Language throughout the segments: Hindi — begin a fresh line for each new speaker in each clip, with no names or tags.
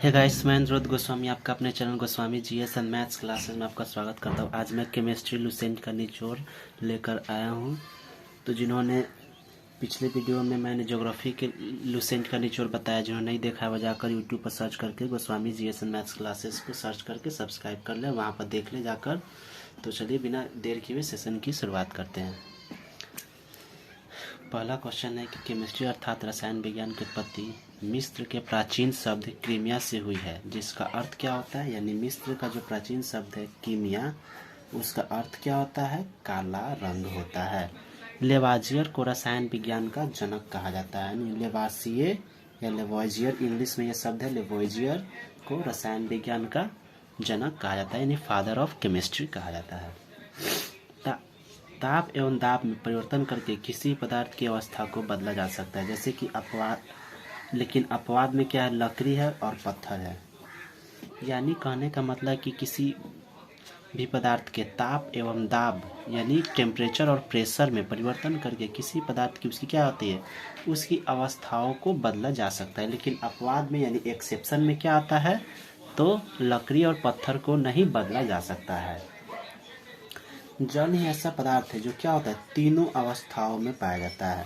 हे गाइस, मैं अनुरोध गोस्वामी आपका अपने channel Goswami GS and maths classes में आपका स्वागत करता हूँ। आज मैं केमिस्ट्री लुसेंट का निचोड़ लेकर आया हूँ। तो जिन्होंने पिछले वीडियो में मैंने ज्योग्राफी के लुसेंट का निचोड़ बताया, जिन्होंने नहीं देखा है वो जाकर यूट्यूब पर सर्च करके Goswami GS and maths classes को सर्च करके सब्सक्राइब कर ले, वहाँ पर देख ले जाकर। तो चलिए बिना देर किए सेशन की शुरुआत करते हैं। पहला क्वेश्चन है कि केमिस्ट्री अर्थात रसायन विज्ञान की उत्पत्ति मिस्र के प्राचीन शब्द कीमिया से हुई है, जिसका अर्थ क्या होता है। यानी मिस्र का जो प्राचीन शब्द है कीमिया, उसका अर्थ क्या होता है, काला रंग होता है। लेवाजियर को रसायन विज्ञान का जनक कहा जाता है। यानी लेवासिए या लेवोइजियर, इंग्लिश में यह शब्द है। लेवोइजियर को रसायन विज्ञान का जनक कहा जाता है, यानी फादर ऑफ केमिस्ट्री कहा जाता है। ताप एवं दाब में परिवर्तन करके किसी पदार्थ की अवस्था को बदला जा सकता है, जैसे कि अपवाद। लेकिन अपवाद में क्या है, लकड़ी है और पत्थर है। यानी कहने का मतलब कि किसी भी पदार्थ के ताप एवं दाब यानी टेम्परेचर और प्रेशर में परिवर्तन करके किसी पदार्थ की उसकी क्या होती है, उसकी अवस्थाओं को बदला जा सकता है। लेकिन अपवाद में यानी एक्सेप्शन में क्या आता है, तो लकड़ी और पत्थर को नहीं बदला जा सकता है। जल ही ऐसा पदार्थ है जो क्या होता है, तीनों अवस्थाओं में पाया जाता है।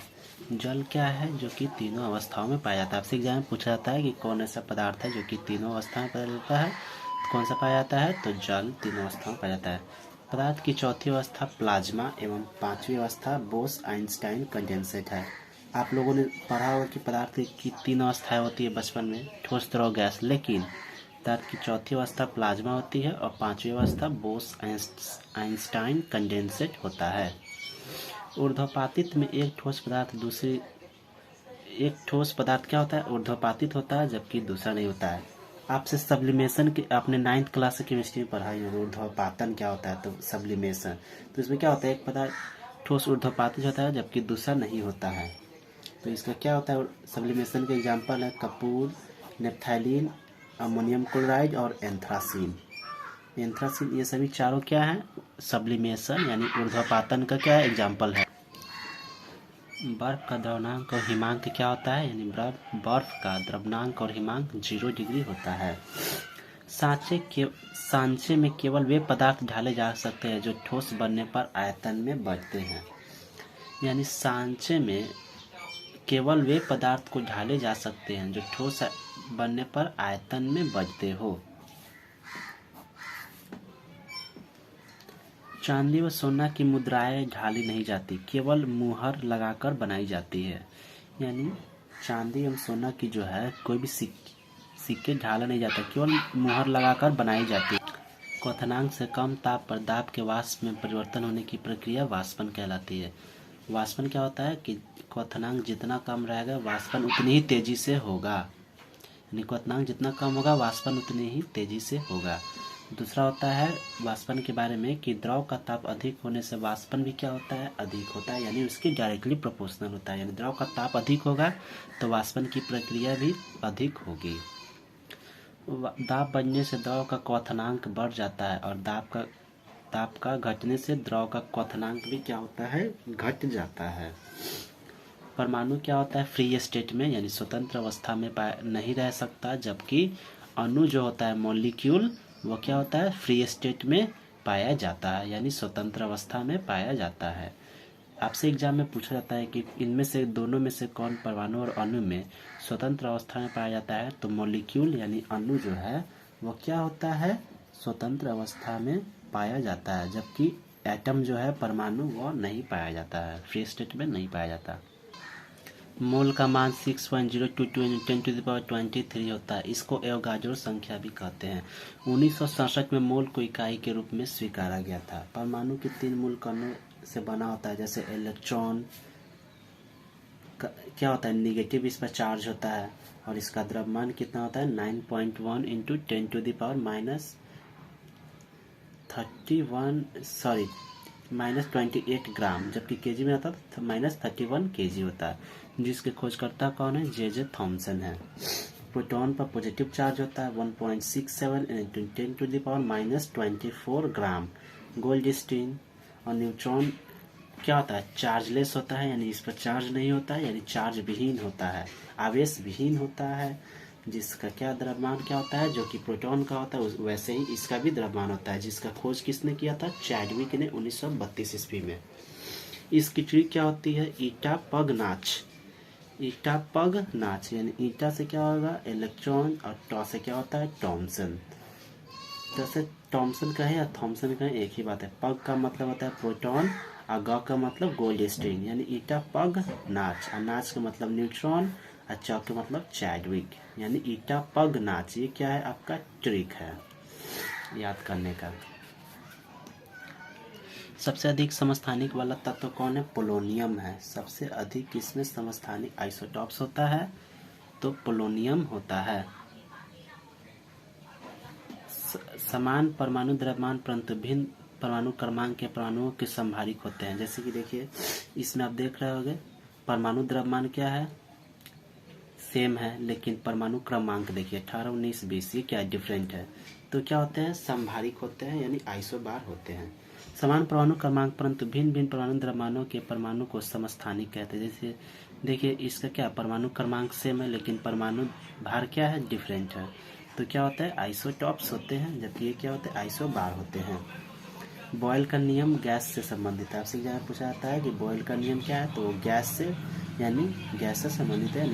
जल क्या है, जो कि तीनों अवस्थाओं में पाया जाता है। आपसे एग्जाम में पूछा जाता है कि कौन ऐसा पदार्थ है जो कि तीनों अवस्था में पाया जाता है, तो कौन सा पाया जाता है, तो जल तीनों अवस्थाओं में पाया जाता है। पदार्थ की चौथी अवस्था प्लाज्मा एवं पांचवी अवस्था बोस आइंस्टाइन कंडेंसेट है। आप लोगों ने पढ़ा होगा कि पदार्थ की तीन अवस्थाएं होती है बचपन में, ठोस द्रव गैस। लेकिन पदार्थ की चौथी अवस्था प्लाज्मा होती है और पांचवी अवस्था बोस आइंस्टाइन कंडेंसेट होता है। ऊर्ध्वपातित में एक ठोस पदार्थ क्या होता है, ऊर्ध्वपातित होता है, जबकि दूसरा नहीं होता है। आपसे सब्लिमेशन के आपने 9th क्लास से केमिस्ट्री में पढ़ा है, ऊर्ध्वपातन क्या होता है, तो सब्लिमेशन। तो इसमें क्या होता है, एक पदार्थ ठोस ऊर्ध्वपातित होता है जबकि दूसरा नहीं होता है। तो इसका क्या होता है, सब्लिमेशन के एग्जाम्पल है कपूर, नेप्थालीन, अमोनियम क्लोराइड और एंथ्रासीन। ये सभी चारों क्या है, सब्लिमेशन यानी ऊर्ध्वपातन का क्या है, एग्जाम्पल है। बर्फ का द्रवनांक और हिमांक क्या होता है, यानी बर्फ का द्रवनांक और हिमांक 0 डिग्री होता है। सांचे में केवल वे पदार्थ ढाले जा सकते हैं जो ठोस बनने पर आयतन में बढ़ते हैं। यानी सांचे में केवल वे पदार्थ को ढाले जा सकते हैं जो ठोस बनने पर आयतन में बढ़ते हो। चांदी व सोना की मुद्राएं ढाली नहीं जाती, केवल मुहर लगाकर बनाई जाती है। यानी चांदी एवं सोना की जो है कोई भी सिक्के ढाला नहीं जाता, केवल मुहर लगाकर बनाई जाती है। क्वथनांक से कम ताप पर दाब के वाष्प में परिवर्तन होने की प्रक्रिया वाष्पन कहलाती है। वाष्पन क्या होता है कि क्वथनांक जितना कम रहेगा वाष्पन उतनी ही तेजी से होगा। यानी क्वथनांक जितना कम होगा वाष्पन उतनी ही तेजी से होगा। दूसरा होता है वाष्पन के बारे में कि द्रव का ताप अधिक होने से वाष्पन भी क्या होता है, अधिक होता है, यानी उसकी डायरेक्टली प्रोपोर्शनल होता है। यानी द्रव का ताप अधिक होगा तो वाष्पन की प्रक्रिया भी अधिक होगी। दाब बढ़ने से द्रव का क्वथनांक बढ़ जाता है और ताप का घटने से द्रव का क्वथनांक भी क्या होता है, घट जाता है। परमाणु क्या होता है, फ्री स्टेट में यानी स्वतंत्र अवस्था में नहीं रह सकता, जबकि अणु जो होता है मॉलिक्यूल, वो क्या होता है, फ्री स्टेट में पाया जाता है, यानी स्वतंत्र अवस्था में पाया जाता है। आपसे एग्जाम में पूछा जाता है कि इनमें से दोनों में से कौन परमाणु और अणु में स्वतंत्र अवस्था में पाया जाता है, तो मॉलिक्यूल यानी अणु जो है वो क्या होता है, स्वतंत्र अवस्था में पाया जाता है, जबकि एटम जो है परमाणु वो नहीं पाया जाता है, फ्री स्टेट में नहीं पाया जाता। मोल का मान 6.022 × 10⁻23 होता है। इसको एवोगाड्रो संख्या भी कहते हैं। 1967 में मोल को इकाई के रूप में स्वीकारा गया था। परमाणु के 3 मूल कणों से बना होता है, जैसे इलेक्ट्रॉन क्या होता है, निगेटिव इस पर चार्ज होता है और इसका द्रव्यमान कितना होता है, 9.1 × -28 ग्राम, जबकि केजी में आता है तो -31 केजी होता है। जिसके खोजकर्ता कौन है, जे थॉमसन है। प्रोटॉन पर पॉजिटिव चार्ज होता है 1.67 × 10⁻24 ग्राम। गोल्डस्टीन और न्यूट्रॉन क्या होता है, चार्जलेस होता है, यानी इस पर चार्ज नहीं होता है, यानी चार्ज विहीन होता है, आवेश विहीन होता है। जिसका क्या द्रव्यमान क्या होता है, जो कि प्रोटॉन का होता है, वैसे ही इसका भी द्रव्यमान होता है, जिसका खोज किसने किया था, चैडविक ने 1932 ईस्वी में। इसकी ट्रिक क्या होती है, ईटा पग नाच। ईटा पग नाच यानी ईटा से क्या होगा इलेक्ट्रॉन और टॉ से क्या होता है थॉमसन। जैसे थॉमसन का है या थॉमसन का है एक ही बात है। पग का मतलब होता है प्रोटॉन और ग का मतलब गोल्ड स्ट्रिंग, यानी ईटा पग नाच, और नाच का मतलब न्यूट्रॉन और च का मतलब चैडविक, यानी ईटा पग नाच। ये क्या है आपका ट्रिक है याद करने का। सबसे अधिक समस्थानिक वाला तत्व कौन है, पोलोनियम है। सबसे अधिक किसमें समस्थानिक आइसोटॉप्स होता है, तो पोलोनियम होता है। समान परमाणु द्रव्यमान परंतु भिन्न परमाणु क्रमांक के परमाणुओं के संभारिक होते हैं। जैसे कि देखिए इसमें आप देख रहे होंगे परमाणु द्रव्यमान क्या है, सेम है, लेकिन परमाणु क्रमांक देखिए 18 19 20 ये क्या डिफरेंट है। तो क्या होते हैं, संभारिक होते हैं यानी आइसोबार होते हैं। समान परमाणु क्रमांक परंतु भिन्न भिन्न परमाणु द्रव्यमानों के परमाणु को समस्थानिक कहते हैं। जैसे देखिए इसका क्या परमाणु क्रमांक सेम है लेकिन परमाणु भार क्या है, डिफरेंट है। तो क्या होता है, आइसोटॉप्स होते हैं, जबकि ये क्या होते हैं, आइसोबार होते हैं। बॉयल का नियम गैस से संबंधित है। आपसे जहाँ पूछा जाता है कि बॉयल का नियम क्या है, तो गैस से यानी गैस से संबंधित है,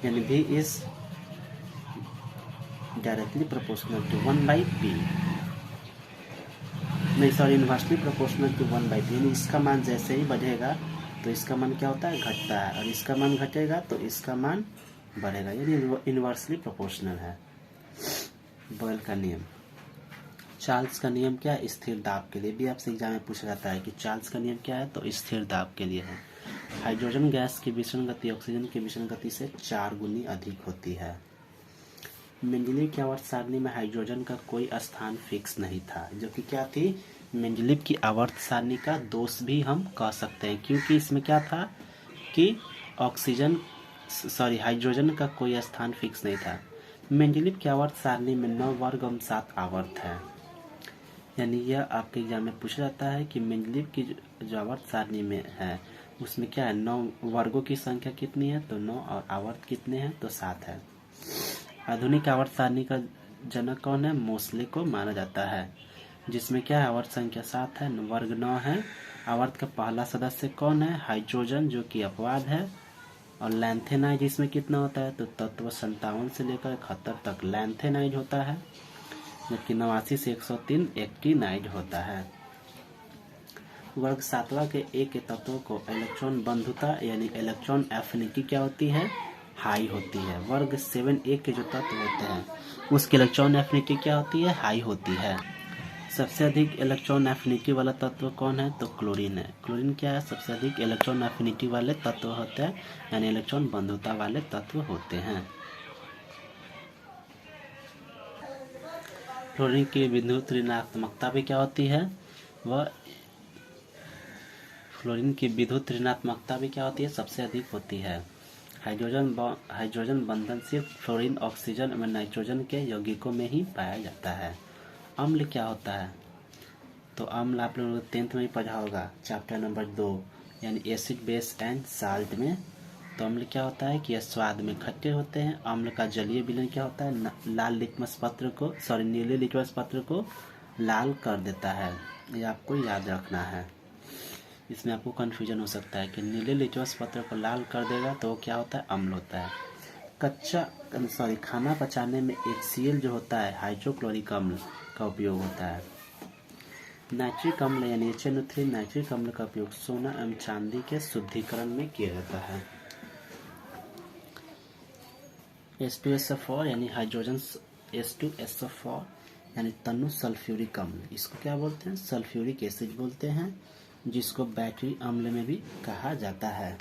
यानी V is directly proportional to 1/P, नहीं sorry inversely proportional to 1/P, यानी इसका मान जैसे ही बढ़ेगा तो इसका मान क्या होता है, घटता है, और इसका मान घटेगा तो इसका मान बढ़ेगा, यानी इन्वर्सली प्रोपोर्शनल है बॉयल का नियम। चार्ल्स का नियम क्या है, स्थिर दाब के लिए भी आपसे एग्जाम में पूछा जाता है कि चार्ल्स का नियम क्या है, तो स्थिर दाब के लिए है। हाइड्रोजन गैस की विषण गति ऑक्सीजन की विषण गति से 4 गुनी अधिक होती है। मेंडलीव की आवर्त सारणी में हाइड्रोजन का कोई स्थान फिक्स नहीं था, जो कि क्या थी, मेंडलीव की आवर्त सारणी का दोष भी हम कह सकते हैं, क्योंकि इसमें क्या था कि हाइड्रोजन का कोई स्थान फिक्स नहीं था। मेंडलीव की आवर्त सारणी में 9 वर्ग 7 आवर्त है, यानी यह आपके एग्जाम में पूछा जाता है कि मेंडलीव की जो आवर्त सारणी में है उसमें क्या है, 9 वर्गों की संख्या कितनी है, तो 9, और आवर्त कितने हैं, तो 7 है। आधुनिक आवर्त सारणी का जनक कौन है, मोसले को माना जाता है, जिसमें क्या है, आवर्त संख्या 7 है, वर्ग 9 है। आवर्त का पहला सदस्य कौन है, हाइड्रोजन, जो कि अपवाद है, और लैंथेनाइड इसमें कितना होता है, तो तत्व 57 से लेकर 71 तक लैंथेनाइड होता है, जबकि 89 से 103 एक्टिनाइड होता है। वर्ग 7वां के एक के तत्वों को इलेक्ट्रॉन बंधुता यानी इलेक्ट्रॉन एफिनिटी क्या होती है, हाई होती है। वर्ग 7A के जो तत्व होते हैं उसकी इलेक्ट्रॉन एफिनिटी क्या होती है, हाई होती है। सबसे अधिक इलेक्ट्रॉन एफिनिटी वाला तत्व कौन है, तो क्लोरीन है। क्लोरीन क्या है, सबसे अधिक इलेक्ट्रॉन एफिनिटी वाले तत्व होते हैं, यानी इलेक्ट्रॉन बंधुता वाले तत्व होते हैं। क्लोरीन की विद्युत ऋणात्मकता भी क्या होती है, वह फ्लोरीन की विद्युत ऋणात्मकता भी क्या होती है, सबसे अधिक होती है। हाइड्रोजन बंधन सिर्फ फ्लोरीन, ऑक्सीजन और नाइट्रोजन के यौगिकों में ही पाया जाता है। अम्ल क्या होता है, तो अम्ल आप लोगों को 10th में ही पढ़ा होगा, चैप्टर नंबर 2 यानी एसिड बेस एंड साल्ट में। तो अम्ल क्या होता है कि यह स्वाद में खट्टे होते हैं। अम्ल का जलीय विलयन क्या होता है, नीले लिटमस पत्र को लाल कर देता है। ये आपको याद रखना है, इसमें आपको कन्फ्यूजन हो सकता है कि नीले लिटमस पत्र को लाल कर देगा तो क्या होता है, अम्ल होता है। खाना पचाने में HCl जो होता है, हाइड्रोक्लोरिक अम्ल का उपयोग होता है। नाइट्रिक अम्ल यानी HNO3 नाइट्रिक अम्ल का उपयोग सोना एवं चांदी के शुद्धिकरण में किया जाता है। H2SO4 यानी हाइड्रोजन H2SO4 यानी तनु सल्फ्यूरिक अम्ल, इसको क्या बोलते हैं, सल्फ्यूरिक एसिड बोलते हैं, जिसको बैटरी अम्ल में भी कहा जाता है।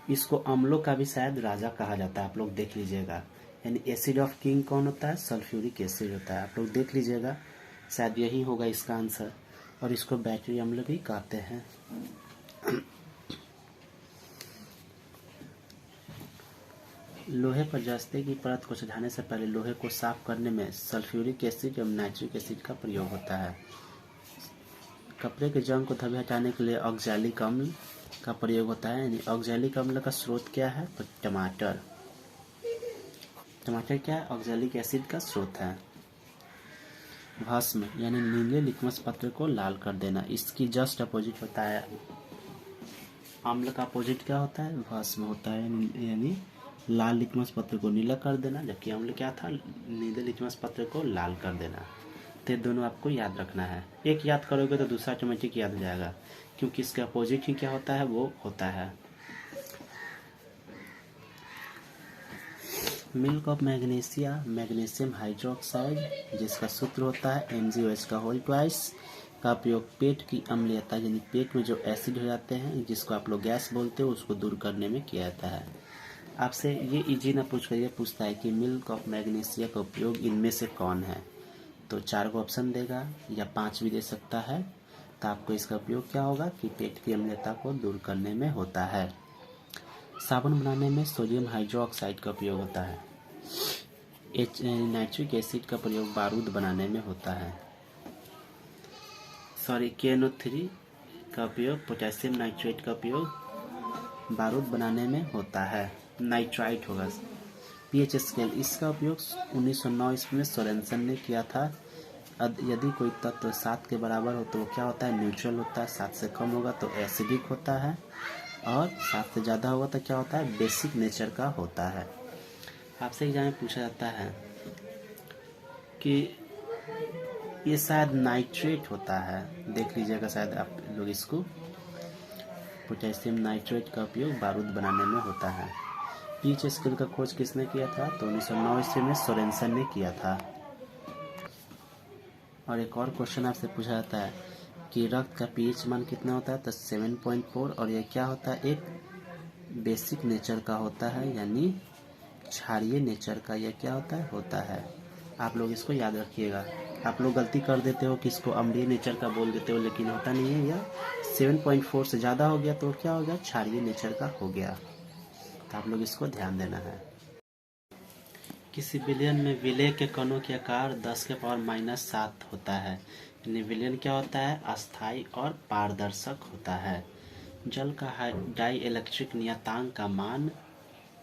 इसको अम्लों का भी शायद राजा कहा जाता है, आप लोग देख लीजिएगा। यानी एसिड ऑफ किंग कौन होता है, सल्फ्यूरिक एसिड होता है, आप लोग देख लीजिएगा, शायद यही होगा इसका आंसर। और इसको बैटरी अम्ल भी कहते हैं। लोहे पर जस्ते की परत को चढ़ाने से पहले लोहे को साफ करने में सल्फ्यूरिक एसिड एवं नाइट्रिक एसिड का प्रयोग होता है। कपड़े के जंग को धब्बे हटाने के लिए ऑक्सैलिक अम्ल का प्रयोग होता है। यानी ऑक्सैलिक अम्ल का स्रोत क्या है, तो टमाटर। टमाटर क्या है? ऑक्जेलिक एसिड का स्रोत है। भस्म यानी नीले लिटमस पत्र को लाल कर देना, इसकी जस्ट अपोजिट होता है। अम्ल का अपोजिट क्या होता है? भस्म होता है, यानी लाल लिटमस पत्र को नीला कर देना, जबकि अम्ल क्या था? नीले लिटमस पत्र को लाल कर देना। तो दोनों आपको याद रखना है। एक याद करोगे तो दूसरा ऑटोमेटिक याद हो जाएगा, क्योंकि इसके अपोजिट ही क्या होता है? वो होता है। Milk of magnesia, magnesium hydroxide, जिसका सूत्र होता है MgOH का होल ट्वाइस, का उपयोग पेट की अम्लीयता यानी पेट में जो एसिड हो जाते हैं, जिसको आप लोग गैस बोलते हो, उसको दूर करने में किया जाता है। आपसे ये इजी ना पूछ कर ये पूछता है कि मिल्क ऑफ मैग्नीशिया का उपयोग इनमें से कौन है, तो 4 को ऑप्शन देगा या 5 भी दे सकता है। तो आपको इसका उपयोग क्या होगा कि पेट की अम्लीयता को दूर करने में होता है। साबुन बनाने में सोडियम हाइड्रोक्साइड का उपयोग होता है। नाइट्रिक एसिड का प्रयोग बारूद बनाने में होता है। KNO3 का उपयोग, पोटेशियम नाइट्रेट का उपयोग बारूद बनाने में होता है। नाइट्राइट होगा। pH स्केल, इसका उपयोग 1909 ईस्वी में सोरेनसन ने किया था। यदि कोई तत्व 7 के बराबर हो तो वो क्या होता है? न्यूट्रल होता है। 7 से कम होगा तो एसिडिक होता है, और 7 से ज़्यादा होगा तो क्या होता है? बेसिक नेचर का होता है। आपसे एग्जाम में पूछा जाता है कि ये शायद नाइट्रेट होता है, देख लीजिएगा शायद आप लोग इसको। पोटेशियम नाइट्रेट का उपयोग बारूद बनाने में होता है। pH स्केल का खोज किसने किया था? तो 1909 ईस्वी में सोरेनसन ने किया था। और एक और क्वेश्चन आपसे पूछा जाता है कि रक्त का pH मान कितना होता है? तो 7.4, और यह क्या होता है? एक बेसिक नेचर का होता है, यानी क्षारीय नेचर का यह क्या होता है। आप लोग इसको याद रखिएगा। आप लोग गलती कर देते हो कि इसको अम्लीय नेचर का बोल देते हो, लेकिन होता नहीं है। यह 7.4 से ज़्यादा हो गया तो क्या हो गया? क्षारीय नेचर का हो गया। तो आप लोग इसको ध्यान देना है। किसी विलयन में विलय के कणों के आकार 10⁻⁷ होता है। यानी विलयन क्या होता है? अस्थायी और पारदर्शक होता है। जल का डाई इलेक्ट्रिक नियतांक का मान,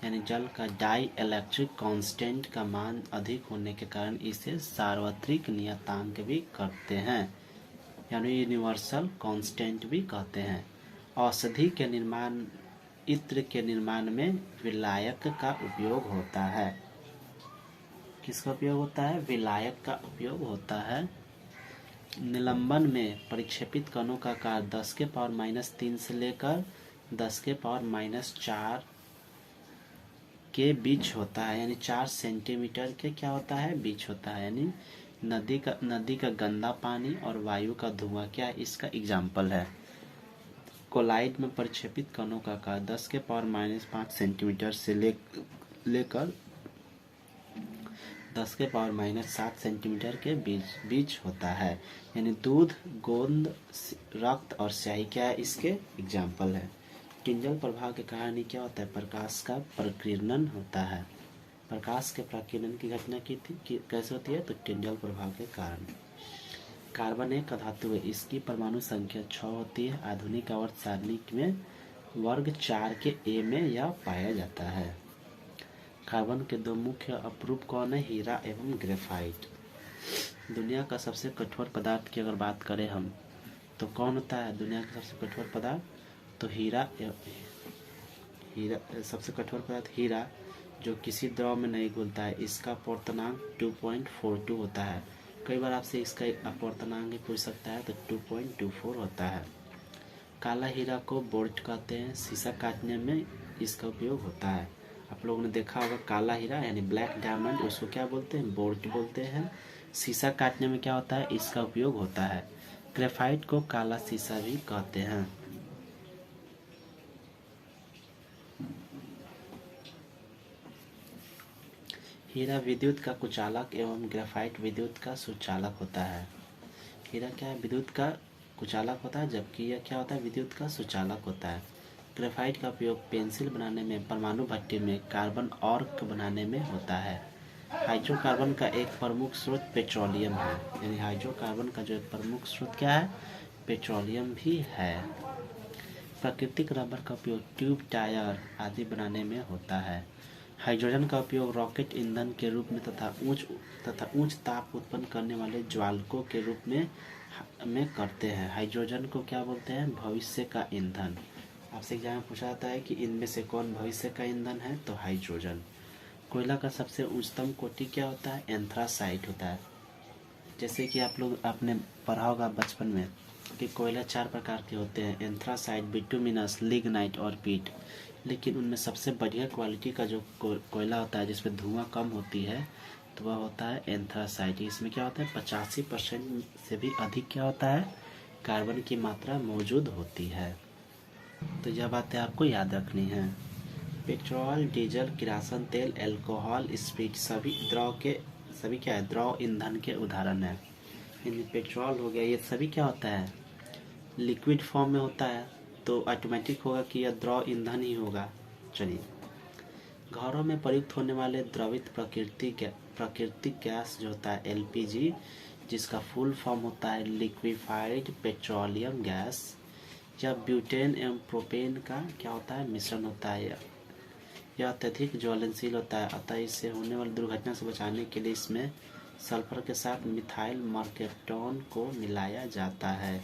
यानी जल का डाई इलेक्ट्रिक कांस्टेंट का मान अधिक होने के कारण इसे सार्वत्रिक नियतांक भी कहते हैं, यानी यूनिवर्सल कांस्टेंट भी कहते हैं। औषधि के निर्माण, इत्र के निर्माण में विलायक का उपयोग होता है। किसका उपयोग होता है? विलायक का उपयोग होता है। निलंबन में परिक्षेपित कणों का आकार 10⁻³ से लेकर 10⁻⁴ के बीच होता है, यानी 4 सेंटीमीटर के क्या होता है? बीच होता है। यानी नदी का गंदा पानी और वायु का धुआं क्या इसका एग्जाम्पल है। कोलाइड में परिक्षेपित कणों का आकार 10⁻⁵ सेंटीमीटर से लेकर 10⁻⁷ सेंटीमीटर के बीच होता है। यानी दूध, गोंद, रक्त और स्याही क्या है? इसके एग्जाम्पल है। टिंजल प्रभाव के कारण ही क्या होता है? प्रकाश का प्रकीर्णन होता है। प्रकाश के प्रकीर्णन की घटना कैसे होती है? तो टिंजल प्रभाव के कारण। कार्बन एक धातु है, इसकी परमाणु संख्या 6 होती है। आधुनिक आवर्त सारणी में वर्ग 4 के A में यह पाया जाता है। कार्बन के 2 मुख्य अपरूप कौन है? हीरा एवं ग्रेफाइट। दुनिया का सबसे कठोर पदार्थ की अगर बात करें हम, तो कौन होता है दुनिया का सबसे कठोर पदार्थ? तो हीरा सबसे कठोर पदार्थ हीरा, जो किसी द्रव में नहीं घुलता है। इसका अपवर्तनांक 2.42 होता है। कई बार आपसे इसका अपवर्तनांक पूछ सकता है, तो 2.24 होता है। काला हीरा को बोर्ट कहते हैं। शीशा काटने में इसका उपयोग होता है। आप लोगों ने देखा होगा काला हीरा यानी ब्लैक डायमंड, उसको क्या बोलते हैं? बोर्ट बोलते हैं। शीशा काटने में क्या होता है? इसका उपयोग होता है। ग्रेफाइट को काला शीशा भी कहते हैं। हीरा विद्युत का कुचालक एवं ग्रेफाइट विद्युत का सुचालक होता है। हीरा क्या है? विद्युत का कुचालक होता है, जबकि यह क्या होता है? विद्युत का सुचालक होता है। ग्रेफाइट का उपयोग पेंसिल बनाने में, परमाणु भट्टी में कार्बन आर्क बनाने में होता है। हाइड्रोकार्बन का एक प्रमुख स्रोत पेट्रोलियम है। यानी हाइड्रोकार्बन का जो एक प्रमुख स्रोत क्या है? पेट्रोलियम भी है। प्राकृतिक रबर का उपयोग ट्यूब, टायर आदि बनाने में होता है। हाइड्रोजन का उपयोग रॉकेट ईंधन के रूप में तथा उच्च ताप उत्पन्न करने वाले ज्वालकों के रूप में करते हैं। हाइड्रोजन को क्या बोलते हैं? भविष्य का ईंधन। आपसे एग्जाम में पूछा जाता है कि इनमें से कौन भविष्य का ईंधन है, तो हाइड्रोजन। कोयला का सबसे उच्चतम कोटि क्या होता है? एंथ्रासाइट होता है। जैसे कि आप लोग आपने पढ़ा होगा बचपन में कि कोयला 4 प्रकार के होते हैं, एंथ्रासाइट, बिटुमिनस, लिग्नाइट और पीट। लेकिन उनमें सबसे बढ़िया क्वालिटी का जो कोयला होता है जिसमें धुआं कम होती है, तो वह होता है एंथ्रासाइट। इसमें क्या होता है? 85% से भी अधिक क्या होता है? कार्बन की मात्रा मौजूद होती है। तो यह बातें आपको याद रखनी है। पेट्रोल, डीजल, किरासन तेल, अल्कोहल, स्प्रीट सभी क्या है? द्रव ईंधन के उदाहरण है। यानी पेट्रोल हो गया, ये सभी क्या होता है? लिक्विड फॉर्म में होता है, तो ऑटोमेटिक होगा कि यह द्रव ईंधन ही होगा। चलिए, घरों में प्रयुक्त होने वाले द्रवित प्राकृतिक गैस जो होता है एलपीजी, जिसका फुल फॉर्म होता है लिक्विफाइड पेट्रोलियम गैस, या ब्यूटेन एवं प्रोपेन का क्या होता है? मिश्रण होता है। यह अत्यधिक ज्वलनशील होता है, अतः इससे होने वाली दुर्घटना से बचाने के लिए इसमें सल्फर के साथ मिथाइल मर्केप्टोन को मिलाया जाता है।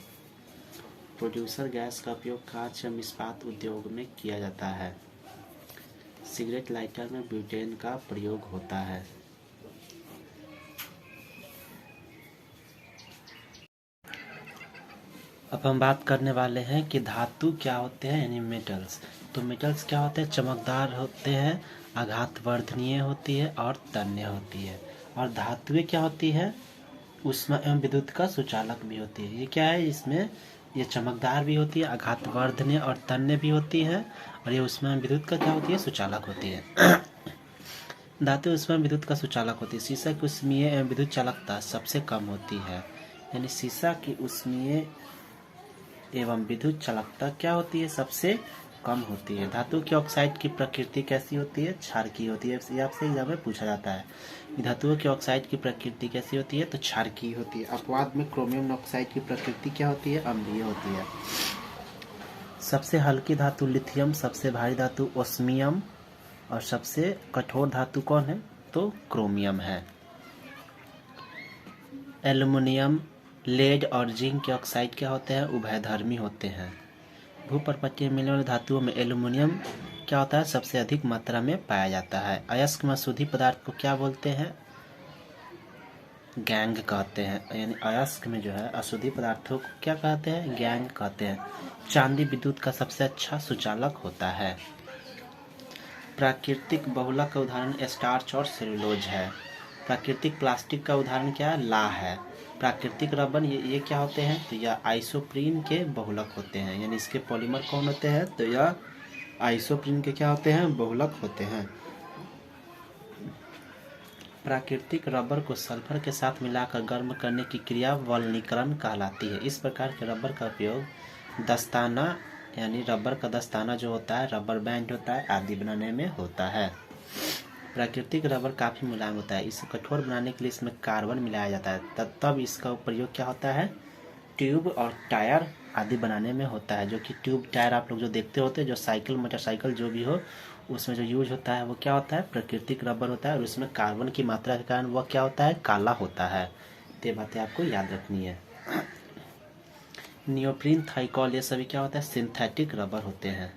प्रोड्यूसर गैस का उपयोग कांच एवं इस्पात उद्योग में किया जाता है। सिगरेट लाइटर में ब्यूटेन का प्रयोग होता है। अब हम बात करने वाले हैं कि धातु क्या होते हैं, यानी मेटल्स। तो मेटल्स क्या होते हैं? चमकदार होते हैं, आघातवर्धनीय होती है और तन्य होती है। और धातुएं क्या होती है? ऊष्मा एवं विद्युत का सुचालक भी होती है। ये क्या है? इसमें ये चमकदार भी होती है, आघातवर्धनीय और तन्य भी होती है, और ये ऊष्मा एवं विद्युत का क्या होती है? सुचालक होती है। धातु ऊष्मा एवं विद्युत का सुचालक होती है। शीशा की ऊष्मीय एवं विद्युत चालकता सबसे कम होती है। यानी शीशा की ऊष्मीय एवं विद्युत चालकता क्या होती है? सबसे कम होती है। धातु की ऑक्साइड की प्रकृति कैसी होती है? क्षारकीय होती है। ये आपसे एग्जाम में पूछा जाता है। धातुओं की ऑक्साइड की प्रकृति कैसी होती है? तो क्षारकीय होती है। अपवाद में क्रोमियम ऑक्साइड की प्रकृति क्या होती है? अम्लीय होती है। सबसे हल्की धातु लिथियम, सबसे भारी धातु ओस्मियम, और सबसे कठोर धातु कौन है? तो क्रोमियम है। एल्युमिनियम, लेड और जिंक के ऑक्साइड क्या होते हैं? उभयधर्मी होते हैं। भूपर्वतीय मिलने वाली धातुओं में एल्युमिनियम क्या होता है? सबसे अधिक मात्रा में पाया जाता है। अयस्क में अशुद्धि पदार्थ को क्या बोलते हैं? गैंग कहते हैं। यानी अयस्क में जो है अशुद्धि पदार्थों को क्या कहते हैं? गैंग कहते हैं। चांदी विद्युत का सबसे अच्छा सुचालक होता है। प्राकृतिक बहुलक का उदाहरण स्टार्च और सेलुलोज है। प्राकृतिक प्लास्टिक का उदाहरण क्या है? ला है। प्राकृतिक रबर ये क्या होते हैं? तो यह आइसोप्रीन के बहुलक होते हैं। यानी इसके पॉलीमर कौन होते हैं? तो यह आइसोप्रीन के क्या होते हैं? बहुलक होते हैं। प्राकृतिक रबर को सल्फर के साथ मिलाकर गर्म करने की क्रिया वल्नीकरण कहलाती है। इस प्रकार के रबर का उपयोग दस्ताना, यानी रबर का दस्ताना जो होता है, रबर बैंड होता है, आदि बनाने में होता है। प्राकृतिक रबर काफ़ी मुलायम होता है। इसे कठोर बनाने के लिए इसमें कार्बन मिलाया जाता है। तब इसका प्रयोग क्या होता है? ट्यूब और टायर आदि बनाने में होता है। जो कि ट्यूब टायर आप लोग जो देखते होते हैं, जो साइकिल मोटरसाइकिल जो भी हो, उसमें जो यूज होता है वो क्या होता है? प्राकृतिक रबर होता है। और उसमें कार्बन की मात्रा के कारण वह क्या होता है? काला होता है। तो ये बातें आपको याद रखनी है। नियोप्रीन, थाइकॉल, ये सभी क्या होता है? सिंथेटिक रबर होते हैं।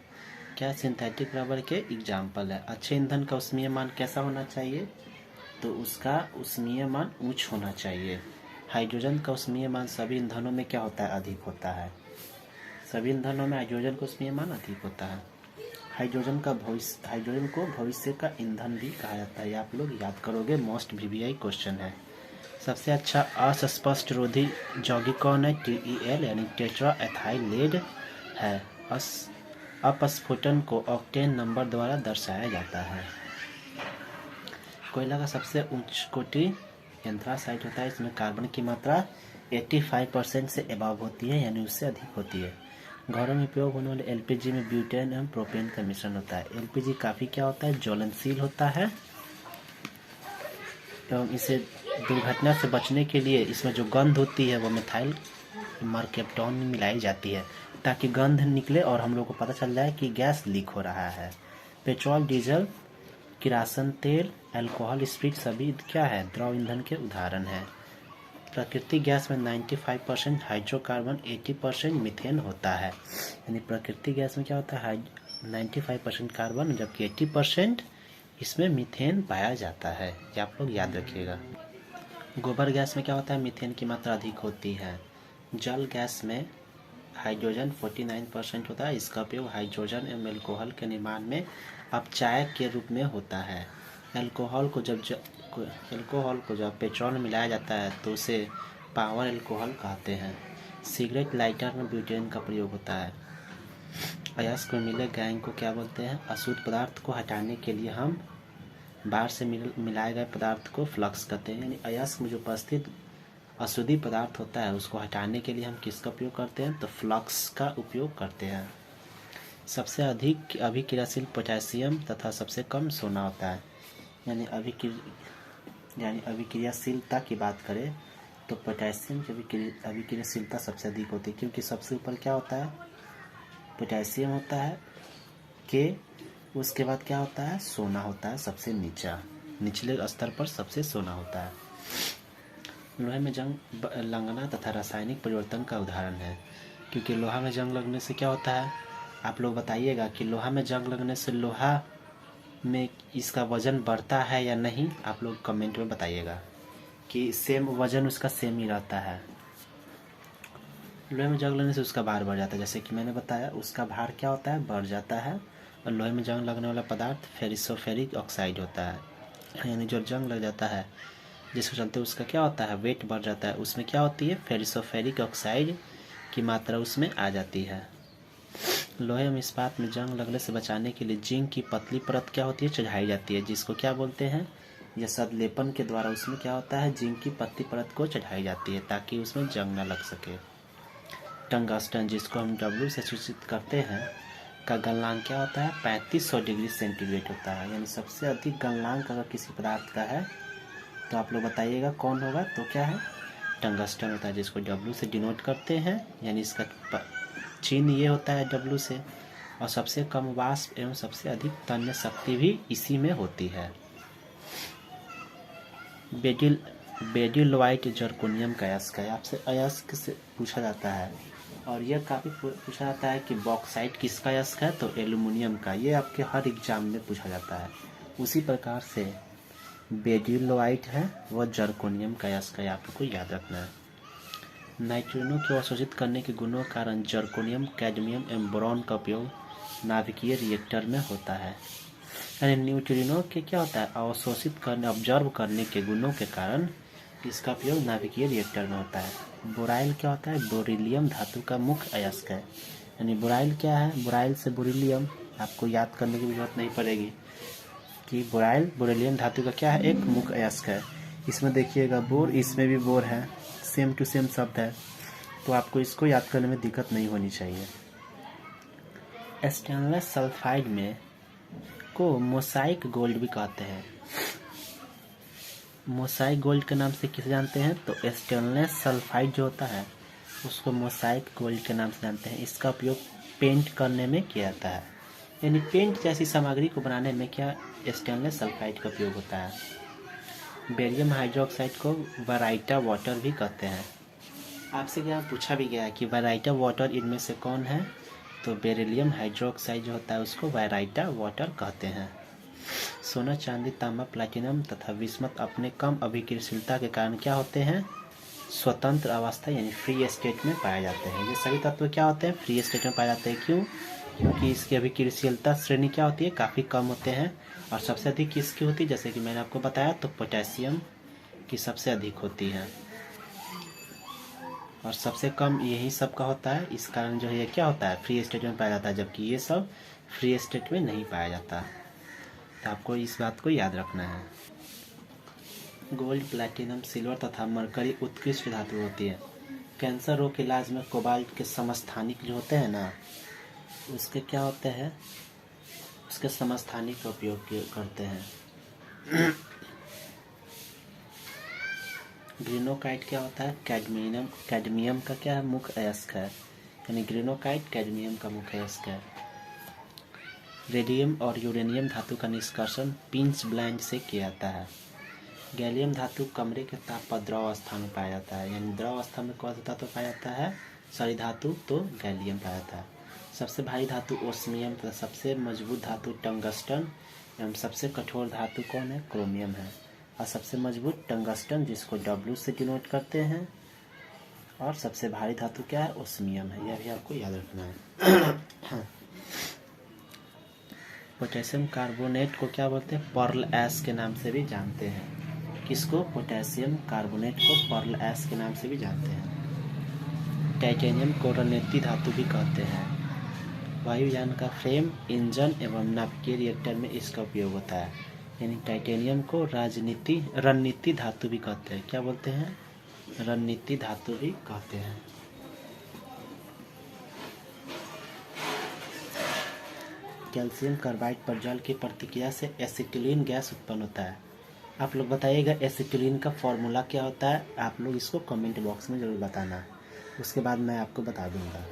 क्या सिंथेटिक रबर के एग्जाम्पल है? अच्छे ईंधन का ऊष्मीय मान कैसा होना चाहिए? तो उसका ऊष्मीय मान उच्च होना चाहिए। हाइड्रोजन का ऊष्मीय मान सभी ईंधनों में क्या होता है? अधिक होता है। सभी ईंधनों में हाइड्रोजन का ऊष्मीय मान अधिक होता है। हाइड्रोजन को भविष्य का ईंधन भी कहा जाता है। ये आप लोग याद करोगे, मोस्ट वीवीआई क्वेश्चन है। सबसे अच्छा अस्पष्ट रोधी यौगिक कौन है? TeL यानी टेट्रा एथाइल लेड है। अपस्फोटन को ऑक्टेन नंबर द्वारा दर्शाया जाता है। कोयला का सबसे उच्च कोटि एंथ्रासाइट होता है। इसमें कार्बन की मात्रा 85% से अबव होती है, यानी उससे अधिक होती है। घरों में उपयोग होने वाले LPG में ब्यूटेन एवं प्रोपेन का मिश्रण होता है। LPG काफ़ी क्या होता है? ज्वलनशील होता है, एवं इसे दुर्घटना से बचने के लिए इसमें जो गंध होती है वो मिथाइल मर्केप्टोन में मिलाई जाती है, ताकि गंध निकले और हम लोग को पता चल जाए कि गैस लीक हो रहा है। पेट्रोल, डीजल किरासन तेल, अल्कोहल, स्प्रिट सभी क्या है, द्रव ईंधन के उदाहरण है। प्राकृतिक गैस में 95% हाइड्रोकार्बन, 80% मीथेन होता है। यानी प्राकृतिक गैस में क्या होता है, 95% कार्बन, जबकि 80% इसमें मीथेन पाया जाता है। ये आप लोग याद रखिएगा। गोबर गैस में क्या होता है, मीथेन की मात्रा अधिक होती है। जल गैस में हाइड्रोजन 49% होता है। इसका उपयोग हाइड्रोजन एवं एल्कोहल के निर्माण में अपचायक के रूप में होता है। एल्कोहल को जब पेट्रोल में मिलाया जाता है तो उसे पावर एल्कोहल कहते हैं। सिगरेट लाइटर में ब्यूटेन का प्रयोग होता है। अयस्क में मिले गैंग को क्या बोलते हैं, अशुद्ध पदार्थ को हटाने के लिए हम बाहर से मिलाए गए पदार्थ को फ्लक्स कहते हैं। यानी अयस्क में जो उपस्थित अशुद्धि पदार्थ होता है उसको हटाने के लिए हम किसका उपयोग करते हैं, तो फ्लक्स का उपयोग करते हैं। सबसे अधिक अभिक्रियाशील पोटेशियम तथा सबसे कम सोना होता है। यानी अभिक्रियाशीलता की बात करें तो पोटेशियम की अभिक्रियाशीलता सबसे अधिक होती है, क्योंकि सबसे ऊपर क्या होता है, पोटेशियम होता है के, उसके बाद क्या होता है, सोना होता है सबसे निचले स्तर पर सबसे सोना होता है। लोहे में जंग लगना तथा रासायनिक परिवर्तन का उदाहरण है, क्योंकि लोहा में जंग लगने से क्या होता है, आप लोग बताइएगा कि लोहा में जंग लगने से लोहा में इसका वजन बढ़ता है या नहीं। आप लोग कमेंट में बताइएगा कि सेम वजन उसका सेम ही रहता है। लोहे में जंग लगने से उसका भार बढ़ जाता है, जैसे कि मैंने बताया उसका भार क्या होता है, बढ़ जाता है। और लोहे में जंग लगने वाला पदार्थ फेरिक ऑक्साइड होता है। यानी जो जंग लग जाता है जिसके चलते उसका क्या होता है, वेट बढ़ जाता है, उसमें क्या होती है, फेरिक ऑक्साइड की मात्रा उसमें आ जाती है। लोहे में इस्पात में जंग लगने से बचाने के लिए जिंक की पतली परत क्या होती है, चढ़ाई जाती है, जिसको क्या बोलते हैं, यह सदलेपन के द्वारा उसमें क्या होता है, जिंक की पतली परत को चढ़ाई जाती है ताकि उसमें जंग न लग सके। टंगस्टन, जिसको हम W से सूचित करते हैं, का गलनांक क्या होता है, 3500 डिग्री सेंटीग्रेड होता है। यानी सबसे अधिक गलनांक अगर किसी पदार्थ का है तो आप लोग बताइएगा कौन होगा, तो क्या है, टंगस्टन होता है, जिसको W से डिनोट करते हैं। यानी इसका चिन्ह ये होता है W से। और सबसे कम वाष्प एवं सबसे अधिक तन्य शक्ति भी इसी में होती है। बेडिलवाइट जर्कोनियम का अयस्क है। आपसे अयस्क से पूछा जाता है, और यह काफ़ी पूछा जाता है कि बॉक्साइट किसका अयस्क है, तो एल्यूमिनियम का। ये आपके हर एग्जाम में पूछा जाता है। उसी प्रकार से बेडिलवाइट है वह जर्कोनियम का अयस्क है, आपको याद रखना है। नाइट्रिनो को अवशोषित करने के गुणों के कारण जर्कोनियम, कैडमियम एवं बोरॉन का उपयोग नाभिकीय रिएक्टर में होता है। यानी न्यूट्रिनो के क्या होता है, अवशोषित करने, ऑब्जर्व करने के गुणों के कारण इसका उपयोग नाभिकीय रिएक्टर में होता है। बोराइल क्या होता है, बोरिलियम धातु का मुख्य अयस्क है। यानी बोराइल क्या है, बोराइल से बोरिलियम, आपको याद करने की जरूरत नहीं पड़ेगी कि बोरिलियम धातु का क्या है, एक मुख्य अयस्क है। इसमें देखिएगा बोर, इसमें भी बोर है, सेम टू सेम शब्द है, तो आपको इसको याद करने में दिक्कत नहीं होनी चाहिए। स्टेनलेस सल्फाइड में को मोसाइक गोल्ड भी कहते हैं। मोसाइक गोल्ड के नाम से किसे जानते हैं, तो स्टेनलेस सल्फाइड जो होता है उसको मोसाइक गोल्ड के नाम से जानते हैं। इसका उपयोग पेंट करने में किया जाता है। यानी पेंट जैसी सामग्री को बनाने में क्या स्टेनलेस सल्फाइड का उपयोग होता है। बेरियम हाइड्रोक्साइड को वराइटा वाटर भी कहते हैं। आपसे क्या पूछा भी गया है कि वराइटा वाटर इनमें से कौन है, तो बेरिलियम हाइड्रोक्साइड जो होता है उसको वराइटा वाटर कहते हैं। सोना, चांदी, तांबा, प्लैटिनम तथा विस्मत अपने कम अभिक्रियाशीलता के कारण क्या होते हैं, स्वतंत्र अवस्था यानी फ्री स्टेट में पाए जाते हैं। ये सभी तत्व क्या होते हैं, फ्री स्टेट में पाए जाते हैं। क्यों, क्योंकि इसकी अभिक्रियाशीलता श्रेणी क्या होती है, काफ़ी कम होते हैं। और सबसे अधिक किसकी होती है, जैसे कि मैंने आपको बताया, तो पोटेशियम की सबसे अधिक होती है और सबसे कम यही सब का होता है। इस कारण जो है क्या होता है, फ्री स्टेट में पाया जाता है, जबकि ये सब फ्री स्टेट में नहीं पाया जाता। तो आपको इस बात को याद रखना है। गोल्ड, प्लैटिनम, सिल्वर तथा मरकरी उत्कृष्ट धातु होती है। कैंसर रोग के इलाज में कोबाल्ट के समस्थानिक जो होते हैं ना, उसके क्या होते हैं, उसके समस्थानिक का उपयोग करते हैं। ग्रेनोकाइट क्या होता है, कैडमियम का क्या है, मुख्य अयस्क है। यानी ग्रेनोकाइट कैडमियम का मुख्य अयस्क है। रेडियम और यूरेनियम धातु का निष्कर्षण पिंच ब्लेंड से किया जाता है। गैलियम धातु कमरे के ताप पर द्रव अवस्था में पाया जाता है, यानी द्रव अवस्था में कौन सा धातु पाया जाता है? सॉरी धातु तो गैलियम पाया जाता है। सबसे भारी धातु ओस्मियम तथा सबसे मजबूत धातु टंगस्टन एवं सबसे कठोर धातु कौन है? क्रोमियम है। और सबसे मजबूत टंगस्टन जिसको W से डिनोट करते हैं, और सबसे भारी धातु क्या है? ओस्मियम है। यह भी आपको याद रखना है। पोटेशियम कार्बोनेट को क्या बोलते हैं? पर्ल एश के नाम से भी जानते हैं। किसको? पोटेशियम कार्बोनेट को पर्ल एश के नाम से भी जानते हैं। टाइटेनियम को रणनीति धातु भी कहते हैं। वायुयान का फ्रेम, इंजन एवं नाभिकीय रिएक्टर में इसका उपयोग होता है, यानी टाइटेनियम को रणनीति धातु भी कहते हैं। क्या बोलते हैं? रणनीति धातु भी कहते हैं। कैल्शियम कार्बाइड पर जल की प्रतिक्रिया से एसिटिलीन गैस उत्पन्न होता है। आप लोग बताइएगा एसिटिलीन का फॉर्मूला क्या होता है? आप लोग इसको कमेंट बॉक्स में ज़रूर बताना, उसके बाद मैं आपको बता दूंगा।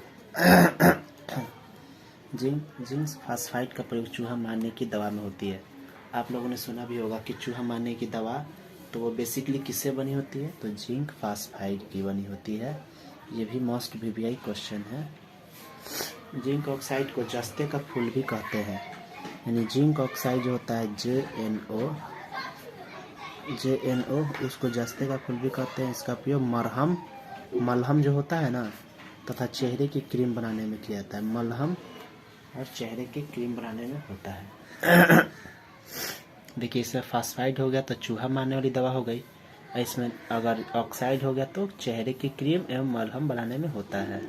जिंक फास्फाइड का प्रयोग चूहा मारने की दवा में होती है। आप लोगों ने सुना भी होगा कि चूहा मारने की दवा तो वो बेसिकली किससे बनी होती है? तो जिंक फास्फाइड की बनी होती है। ये भी मोस्ट VVI क्वेश्चन है। जिंक ऑक्साइड को जस्ते का फूल भी कहते हैं, यानी जिंक ऑक्साइड जो होता है JNO उसको जस्ते का फूल भी कहते हैं। इसका उपयोग मलहम जो होता है ना तथा चेहरे की क्रीम बनाने में किया जाता है। मलहम और चेहरे की क्रीम बनाने में होता है। देखिए इसमें फास्फाइड हो गया तो चूहा मारने वाली दवा हो गई, इसमें अगर ऑक्साइड हो गया तो चेहरे की क्रीम एवं मलहम बनाने में होता है।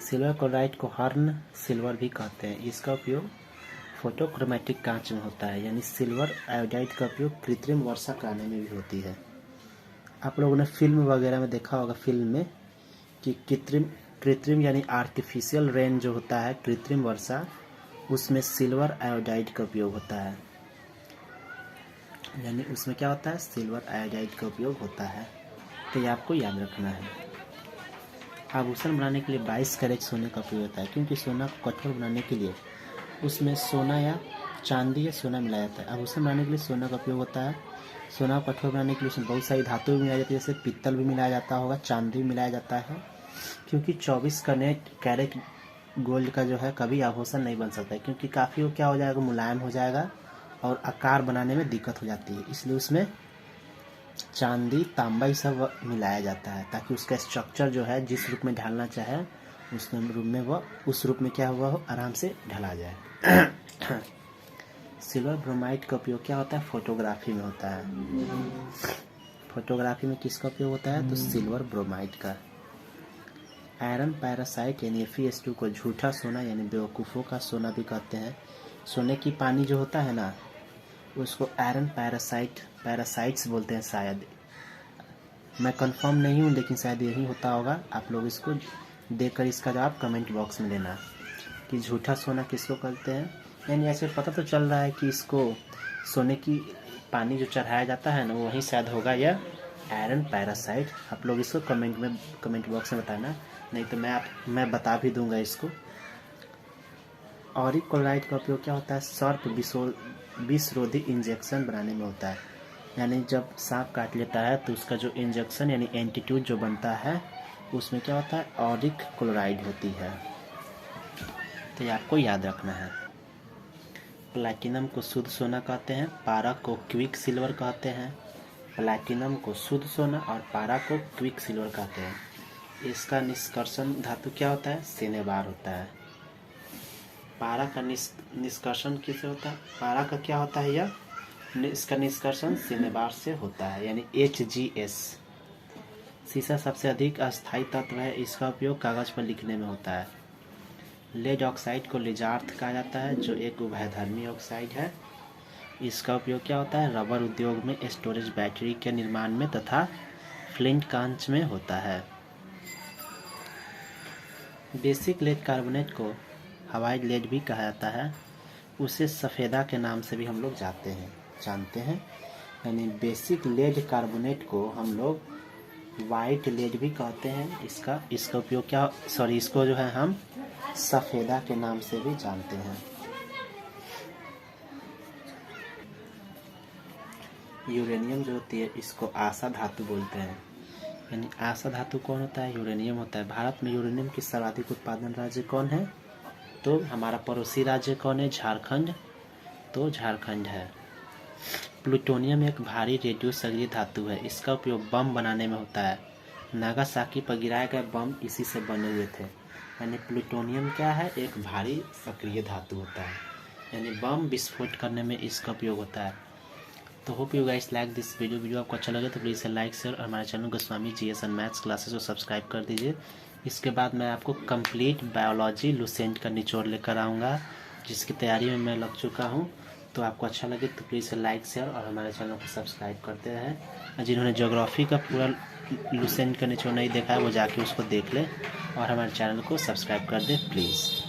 सिल्वर क्लोराइड को हर्न सिल्वर भी कहते हैं। इसका उपयोग फोटोक्रोमेटिक कांच में होता है, यानी सिल्वर आयोडाइड का उपयोग कृत्रिम वर्षा कराने में भी होती है। आप लोगों ने फिल्म वगैरह में देखा होगा, फिल्म में कि कृत्रिम यानी आर्टिफिशियल रेन जो होता है, कृत्रिम वर्षा, उसमें सिल्वर आयोडाइड का उपयोग होता है, यानी उसमें क्या होता है? सिल्वर आयोडाइड का उपयोग होता है। तो ये आपको याद रखना है। आभूषण बनाने के लिए 22 कैरेट सोने का उपयोग होता है, क्योंकि सोना को कठोर बनाने के लिए उसमें सोना या चांदी या सोना मिलाया जाता है। आभूषण बनाने के लिए सोना का उपयोग होता है। सोना को कठोर बनाने के लिए उसमें बहुत सारी धातु भी मिलाई जाती है, जैसे पीतल भी मिलाया जाता होगा, चांदी भी मिलाया जाता है, क्योंकि 24 कैरेट गोल्ड का जो है कभी आभूषण नहीं बन सकता है, क्योंकि काफ़ी वो क्या हो जाएगा? मुलायम हो जाएगा और आकार बनाने में दिक्कत हो जाती है। इसलिए उसमें चांदी, तांबा ये सब मिलाया जाता है, ताकि उसका स्ट्रक्चर जो है जिस रूप में ढालना चाहे उस रूप में वह उस रूप में क्या हुआ हो आराम से ढला जाए। सिल्वर ब्रोमाइड का उपयोग क्या होता है? फोटोग्राफी में होता है। फोटोग्राफी में किसका उपयोग होता है? तो सिल्वर ब्रोमाइड का। आयरन पैरासाइट यानी Fe2 को झूठा सोना यानी बेवकूफ़ों का सोना भी कहते हैं। सोने की पानी जो होता है ना, उसको आयरन पैरासाइट्स बोलते हैं शायद, मैं कंफर्म नहीं हूँ, लेकिन शायद यही होता होगा। आप लोग इसको देखकर इसका जवाब कमेंट बॉक्स में देना कि झूठा सोना किसको कहते हैं। यानी ऐसे पता तो चल रहा है कि इसको सोने की पानी जो चढ़ाया जाता है ना, वही शायद होगा यह आयरन पैरासाइट। आप लोग इसको कमेंट बॉक्स में बताना, नहीं तो मैं बता भी दूंगा इसको। ऑरिक क्लोराइड का उपयोग क्या होता है? सर्प विषरोधी इंजेक्शन बनाने में होता है, यानी जब सांप काट लेता है तो उसका जो इंजेक्शन यानी एंटीट्यूड जो बनता है उसमें क्या होता है? ऑरिक क्लोराइड होती है। तो ये आपको याद रखना है। प्लैटिनम को शुद्ध सोना कहते हैं, पारा को क्विक सिल्वर कहते हैं। प्लैटिनम को शुद्ध सोना और पारा को क्विक सिल्वर कहते हैं। इसका निष्कर्षण धातु क्या होता है? सिनेबार होता है। पारा का निष्कर्षण किससे होता है? पारा का क्या होता है? यह इसका निष्कर्षण सिनेबार से होता है, यानी HGS। सीसा सबसे अधिक अस्थायी तत्व है, इसका उपयोग कागज पर लिखने में होता है। लेड ऑक्साइड को लिजार्थ कहा जाता है, जो एक उभयधर्मी ऑक्साइड है। इसका उपयोग क्या होता है? रबर उद्योग में, स्टोरेज बैटरी के निर्माण में तथा फ्लिंट कांच में होता है। बेसिक लेड कार्बोनेट को हवाई लेड भी कहा जाता है, उसे सफ़ेदा के नाम से भी हम लोग जानते हैं। यानी बेसिक लेड कार्बोनेट को हम लोग वाइट लेड भी कहते हैं। इसका उपयोग इसको जो है हम सफ़ेदा के नाम से भी जानते हैं। यूरेनियम जो होती है इसको आशा धातु बोलते हैं। यानी आशा धातु कौन होता है? यूरेनियम होता है। भारत में यूरेनियम की सर्वाधिक उत्पादन राज्य कौन है? तो हमारा पड़ोसी राज्य कौन है? झारखंड। तो झारखंड है। प्लूटोनियम एक भारी रेडियो सक्रिय धातु है। इसका उपयोग बम बनाने में होता है। नागासाकी पर गिराए गए बम इसी से बने हुए थे। यानी प्लूटोनियम क्या है? एक भारी सक्रिय धातु होता है, यानी बम विस्फोट करने में इसका उपयोग होता है। तो hope you guys like this video आपको अच्छा लगे तो प्लीज़ से लाइक शेयर और हमारे channel Goswami GS and maths classes को सब्सक्राइब कर दीजिए। इसके बाद मैं आपको कंप्लीट बायोलॉजी लुसेंट का निचोड़ लेकर आऊँगा, जिसकी तैयारी में मैं लग चुका हूँ। तो आपको अच्छा लगे तो प्लीज़ से लाइक शेयर और हमारे चैनल को सब्सक्राइब करते हैं। जिन्होंने ज्योग्राफी का पूरा लुसेंट का निचोड़ नहीं देखा है वो जाके उसको देख ले और हमारे चैनल को सब्सक्राइब कर दे प्लीज़।